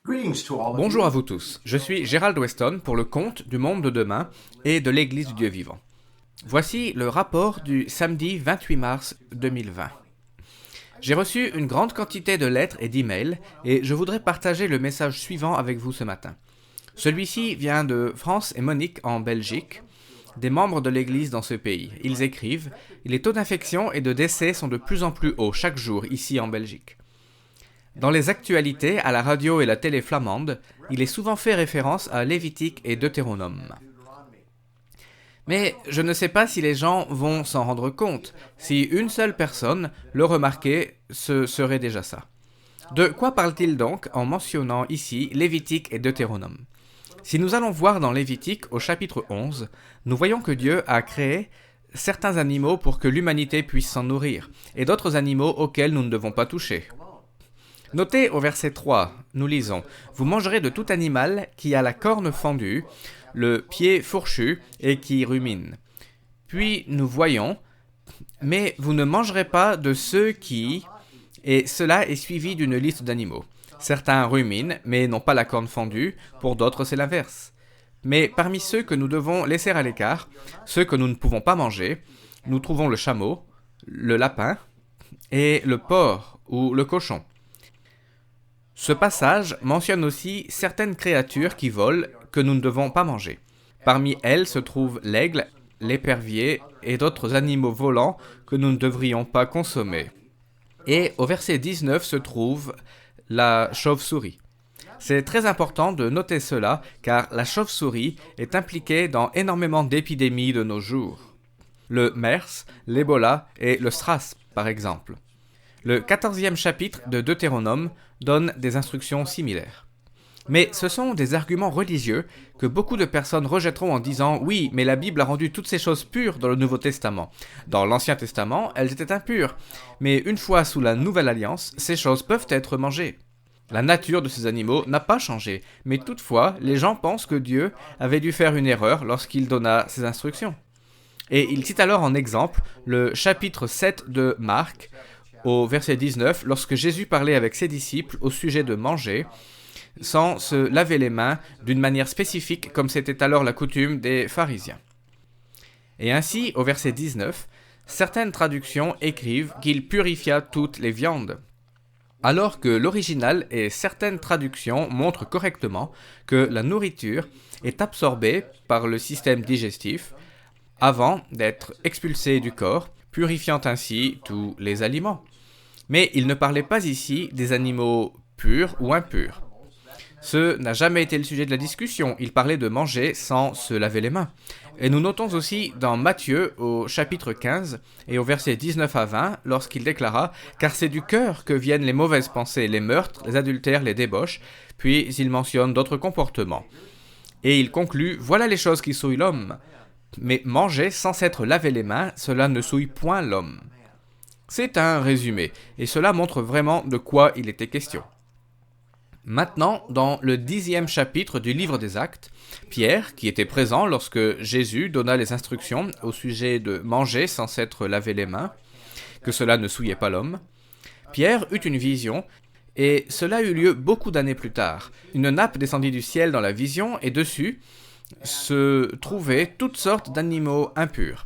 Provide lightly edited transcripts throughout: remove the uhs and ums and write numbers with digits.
Bonjour à vous tous, je suis Gerald Weston pour le compte du Monde de demain et de l'Église du Dieu vivant. Voici le rapport du samedi 28 mars 2020. J'ai reçu une grande quantité de lettres et d'emails et je voudrais partager le message suivant avec vous ce matin. Celui-ci vient de France et Monique en Belgique, des membres de l'Église dans ce pays. Ils écrivent « Les taux d'infection et de décès sont de plus en plus hauts chaque jour ici en Belgique. » Dans les actualités, à la radio et la télé flamande, il est souvent fait référence à Lévitique et Deutéronome. Mais je ne sais pas si les gens vont s'en rendre compte. Si une seule personne le remarquait, ce serait déjà ça. De quoi parle-t-il donc en mentionnant ici Lévitique et Deutéronome ? Si nous allons voir dans Lévitique au chapitre 11, nous voyons que Dieu a créé certains animaux pour que l'humanité puisse s'en nourrir, et d'autres animaux auxquels nous ne devons pas toucher. Notez au verset 3, nous lisons « Vous mangerez de tout animal qui a la corne fendue, le pied fourchu et qui rumine. » Puis nous voyons « Mais vous ne mangerez pas de ceux qui... » Et cela est suivi d'une liste d'animaux. Certains ruminent, mais n'ont pas la corne fendue, pour d'autres c'est l'inverse. Mais parmi ceux que nous devons laisser à l'écart, ceux que nous ne pouvons pas manger, nous trouvons le chameau, le lapin et le porc ou le cochon. Ce passage mentionne aussi certaines créatures qui volent que nous ne devons pas manger. Parmi elles se trouvent l'aigle, l'épervier et d'autres animaux volants que nous ne devrions pas consommer. Et au verset 19 se trouve la chauve-souris. C'est très important de noter cela car la chauve-souris est impliquée dans énormément d'épidémies de nos jours. Le MERS, l'Ebola et le SRAS par exemple. Le 14e chapitre de Deutéronome donne des instructions similaires. Mais ce sont des arguments religieux que beaucoup de personnes rejetteront en disant « Oui, mais la Bible a rendu toutes ces choses pures dans le Nouveau Testament. Dans l'Ancien Testament, elles étaient impures. Mais une fois sous la Nouvelle Alliance, ces choses peuvent être mangées. » La nature de ces animaux n'a pas changé, mais toutefois, les gens pensent que Dieu avait dû faire une erreur lorsqu'il donna ces instructions. Et il cite alors en exemple le chapitre 7 de Marc, au verset 19, lorsque Jésus parlait avec ses disciples au sujet de manger, sans se laver les mains d'une manière spécifique comme c'était alors la coutume des pharisiens. Et ainsi, au verset 19, certaines traductions écrivent qu'il purifia toutes les viandes, alors que l'original et certaines traductions montrent correctement que la nourriture est absorbée par le système digestif avant d'être expulsée du corps, purifiant ainsi tous les aliments. Mais il ne parlait pas ici des animaux purs ou impurs. Ce n'a jamais été le sujet de la discussion, il parlait de manger sans se laver les mains. Et nous notons aussi dans Matthieu au chapitre 15 et au verset 19 à 20, lorsqu'il déclara « Car c'est du cœur que viennent les mauvaises pensées, les meurtres, les adultères, les débauches », puis il mentionne d'autres comportements. Et il conclut « Voilà les choses qui souillent l'homme. Mais manger sans s'être lavé les mains, cela ne souille point l'homme. » C'est un résumé, et cela montre vraiment de quoi il était question. Maintenant, dans le 10e chapitre du livre des Actes, Pierre, qui était présent lorsque Jésus donna les instructions au sujet de manger sans s'être lavé les mains, que cela ne souillait pas l'homme, Pierre eut une vision, et cela eut lieu beaucoup d'années plus tard. Une nappe descendit du ciel dans la vision, et dessus se trouvaient toutes sortes d'animaux impurs.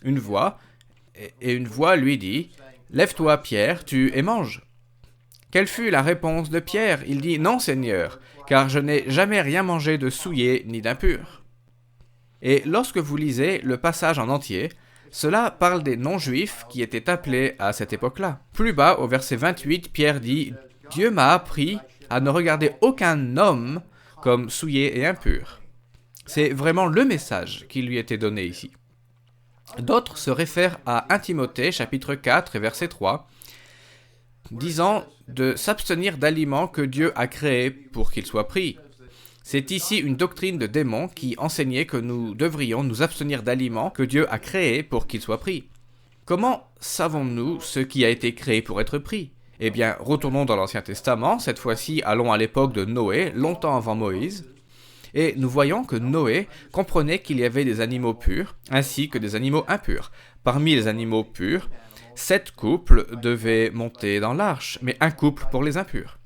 Une voix lui dit « Lève-toi, Pierre, tue et mange. » Quelle fut la réponse de Pierre ? Il dit « Non, Seigneur, car je n'ai jamais rien mangé de souillé ni d'impur. » Et lorsque vous lisez le passage en entier, cela parle des non-juifs qui étaient appelés à cette époque-là. Plus bas, au verset 28, Pierre dit « Dieu m'a appris à ne regarder aucun homme comme souillé et impur. » C'est vraiment le message qui lui était donné ici. D'autres se réfèrent à 1 Timothée, chapitre 4 et verset 3, disant de s'abstenir d'aliments que Dieu a créés pour qu'ils soient pris. C'est ici une doctrine de démons qui enseignait que nous devrions nous abstenir d'aliments que Dieu a créés pour qu'ils soient pris. Comment savons-nous ce qui a été créé pour être pris ? Eh bien, retournons dans l'Ancien Testament, cette fois-ci allons à l'époque de Noé, longtemps avant Moïse, et nous voyons que Noé comprenait qu'il y avait des animaux purs ainsi que des animaux impurs. Parmi les animaux purs, 7 couples devaient monter dans l'arche, mais un couple pour les impurs.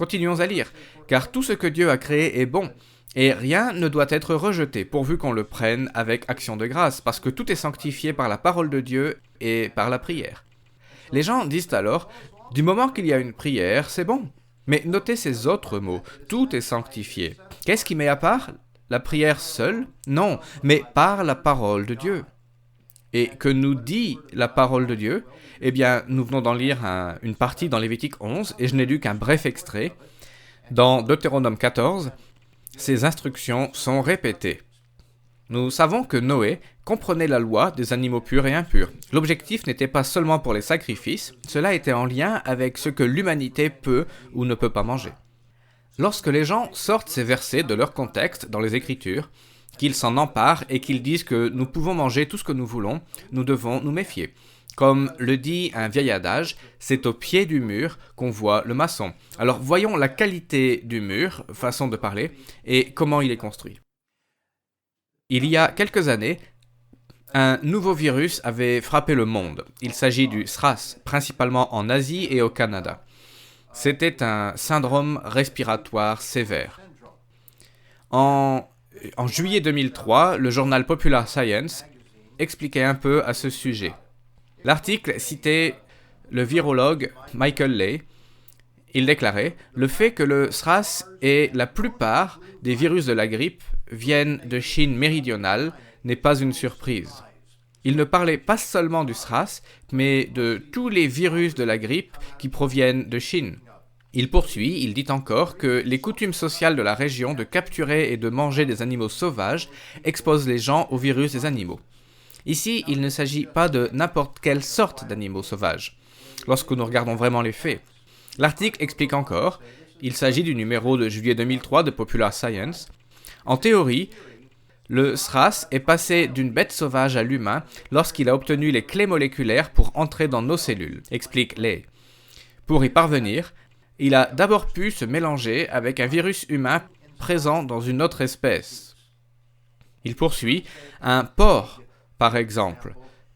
Continuons à lire. Car tout ce que Dieu a créé est bon, et rien ne doit être rejeté, pourvu qu'on le prenne avec action de grâce, parce que tout est sanctifié par la parole de Dieu et par la prière. Les gens disent alors, du moment qu'il y a une prière, c'est bon. Mais notez ces autres mots, tout est sanctifié. Qu'est-ce qui met à part? La prière seule? Non, mais par la parole de Dieu. Et que nous dit la parole de Dieu? Eh bien, nous venons d'en lire une partie dans Lévitique 11, et je n'ai lu qu'un bref extrait. Dans Deutéronome 14, ces instructions sont répétées. Nous savons que Noé comprenait la loi des animaux purs et impurs. L'objectif n'était pas seulement pour les sacrifices, cela était en lien avec ce que l'humanité peut ou ne peut pas manger. Lorsque les gens sortent ces versets de leur contexte dans les Écritures, qu'ils s'en emparent et qu'ils disent que nous pouvons manger tout ce que nous voulons, nous devons nous méfier. Comme le dit un vieil adage, c'est au pied du mur qu'on voit le maçon. Alors voyons la qualité du mur, façon de parler, et comment il est construit. Il y a quelques années, un nouveau virus avait frappé le monde. Il s'agit du SRAS, principalement en Asie et au Canada. C'était un syndrome respiratoire sévère. En juillet 2003, le journal Popular Science expliquait un peu à ce sujet. L'article citait le virologue Michael Ley. Il déclarait « Le fait que le SRAS et la plupart des virus de la grippe viennent de Chine méridionale n'est pas une surprise. » Il ne parlait pas seulement du SRAS, mais de tous les virus de la grippe qui proviennent de Chine. Il poursuit, il dit encore que les coutumes sociales de la région de capturer et de manger des animaux sauvages exposent les gens au virus des animaux. Ici, il ne s'agit pas de n'importe quelle sorte d'animaux sauvages, lorsque nous regardons vraiment les faits. L'article explique encore, il s'agit du numéro de juillet 2003 de Popular Science. En théorie, le SRAS est passé d'une bête sauvage à l'humain lorsqu'il a obtenu les clés moléculaires pour entrer dans nos cellules, explique Ley. Pour y parvenir, il a d'abord pu se mélanger avec un virus humain présent dans une autre espèce. Il poursuit, un porc, par exemple,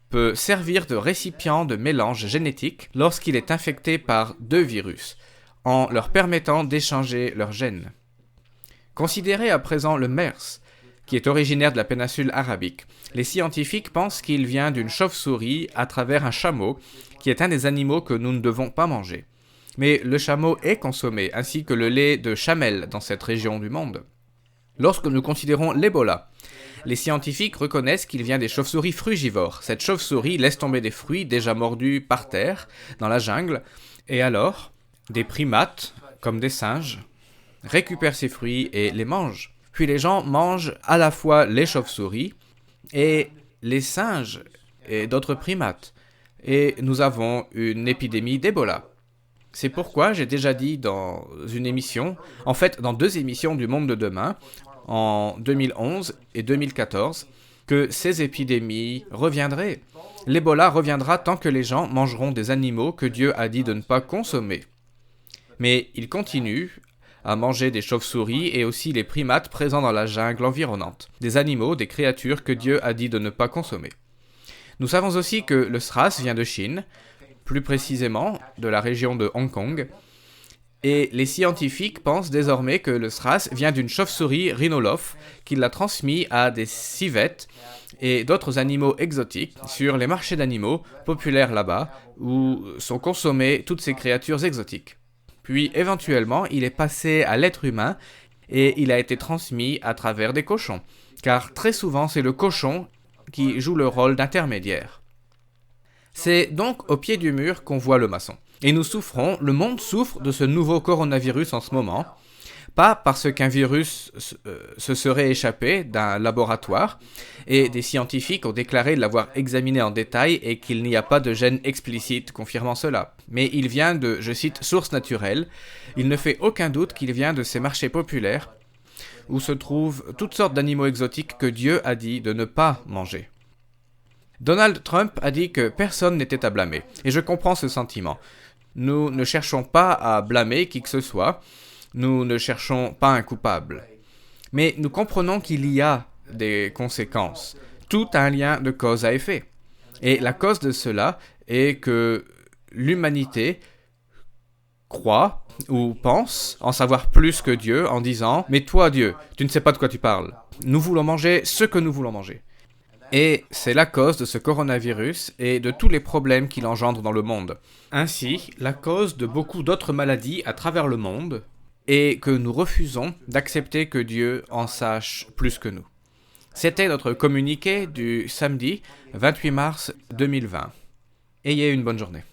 peut servir de récipient de mélange génétique lorsqu'il est infecté par deux virus, en leur permettant d'échanger leurs gènes. Considérez à présent le MERS, qui est originaire de la péninsule arabique. Les scientifiques pensent qu'il vient d'une chauve-souris à travers un chameau, qui est un des animaux que nous ne devons pas manger. Mais le chameau est consommé, ainsi que le lait de chamelle dans cette région du monde. Lorsque nous considérons l'Ebola, les scientifiques reconnaissent qu'il vient des chauves-souris frugivores. Cette chauve-souris laisse tomber des fruits déjà mordus par terre, dans la jungle, et alors, des primates, comme des singes, récupèrent ces fruits et les mangent. Puis les gens mangent à la fois les chauves-souris et les singes et d'autres primates. Et nous avons une épidémie d'Ebola. C'est pourquoi j'ai déjà dit dans une émission, en fait dans deux émissions du Monde de demain, en 2011 et 2014, que ces épidémies reviendraient. L'Ebola reviendra tant que les gens mangeront des animaux que Dieu a dit de ne pas consommer. Mais ils continuent à manger des chauves-souris et aussi les primates présents dans la jungle environnante, des animaux, des créatures que Dieu a dit de ne pas consommer. Nous savons aussi que le SRAS vient de Chine, plus précisément de la région de Hong Kong, et les scientifiques pensent désormais que le SRAS vient d'une chauve-souris rhinolophe qui l'a transmis à des civettes et d'autres animaux exotiques sur les marchés d'animaux populaires là-bas où sont consommées toutes ces créatures exotiques. Puis éventuellement, il est passé à l'être humain et il a été transmis à travers des cochons, car très souvent c'est le cochon qui joue le rôle d'intermédiaire. C'est donc au pied du mur qu'on voit le maçon. Et nous souffrons, le monde souffre de ce nouveau coronavirus en ce moment, pas parce qu'un virus se serait échappé d'un laboratoire, et des scientifiques ont déclaré l'avoir examiné en détail et qu'il n'y a pas de gène explicite confirmant cela. Mais il vient de, je cite, sources naturelles. Il ne fait aucun doute qu'il vient de ces marchés populaires où se trouvent toutes sortes d'animaux exotiques que Dieu a dit de ne pas manger. Donald Trump a dit que personne n'était à blâmer, et je comprends ce sentiment. Nous ne cherchons pas à blâmer qui que ce soit, nous ne cherchons pas un coupable. Mais nous comprenons qu'il y a des conséquences. Tout a un lien de cause à effet. Et la cause de cela est que l'humanité croit ou pensent en savoir plus que Dieu en disant « Mais toi, Dieu, tu ne sais pas de quoi tu parles. Nous voulons manger ce que nous voulons manger. » Et c'est la cause de ce coronavirus et de tous les problèmes qu'il engendre dans le monde. Ainsi, la cause de beaucoup d'autres maladies à travers le monde et que nous refusons d'accepter que Dieu en sache plus que nous. C'était notre communiqué du samedi 28 mars 2020. Ayez une bonne journée.